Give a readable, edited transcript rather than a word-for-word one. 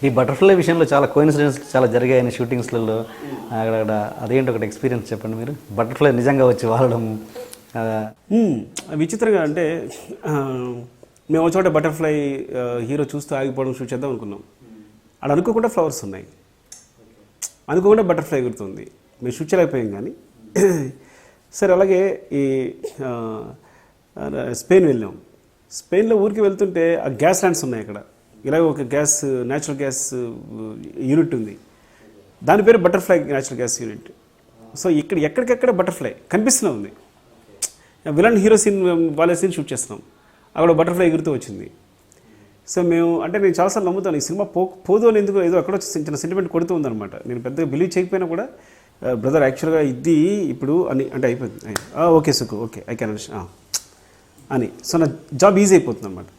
ఈ బటర్ఫ్లై విషయంలో చాలా కోయిన్సిడెన్స్ చాలా జరిగాయని షూటింగ్స్లలో అక్కడ అదేంటి ఒకటి ఎక్స్పీరియన్స్ చెప్పండి మీరు. బటర్ఫ్లై నిజంగా వచ్చి వాడడం విచిత్రంగా అంటే మేము ఒక చోట బటర్ఫ్లై హీరో చూస్తూ ఆగిపోవడం షూట్ చేద్దాం అనుకున్నాం. అక్కడ అనుకోకుండా ఫ్లవర్స్ ఉన్నాయి, అనుకోకుండా బటర్ఫ్లై ఎగురుతుంది. మేము షూట్ చేయలేకపోయాం కానీ సరే. అలాగే ఈ స్పెయిన్ వెళ్ళాం. స్పెయిన్లో ఊరికి వెళ్తుంటే ఆ గ్యాస్ ల్యాండ్స్ ఉన్నాయి అక్కడ. ఇలాగ ఒక గ్యాస్ న్యాచురల్ గ్యాస్ యూనిట్ ఉంది, దాని పేరు butterfly natural gas unit. So ఇక్కడ ఎక్కడికెక్కడ బటర్ఫ్లై కనిపిస్తూనే ఉంది. విలన్ హీరో సీన్ వాళ్ళ సీన్ షూట్ చేస్తున్నాం, అక్కడ బటర్ఫ్లై ఎగురుతూ వచ్చింది. సో మేము అంటే నేను చాలాసార్లు నమ్ముతాను ఈ సినిమా పోదు అని, ఎందుకు ఏదో అక్కడ చిన్న సెంటిమెంట్ కొడుతూ ఉందన్నమాట. నేను పెద్దగా బిలీవ్ చేయకపోయినా కూడా బ్రదర్ యాక్చువల్గా ఇది ఇప్పుడు అని అంటే అయిపోయింది. ఓకే సుకు, ఓకే ఐ కెన్ అని. సో నా జాబ్ ఈజీ అయిపోతుంది అనమాట.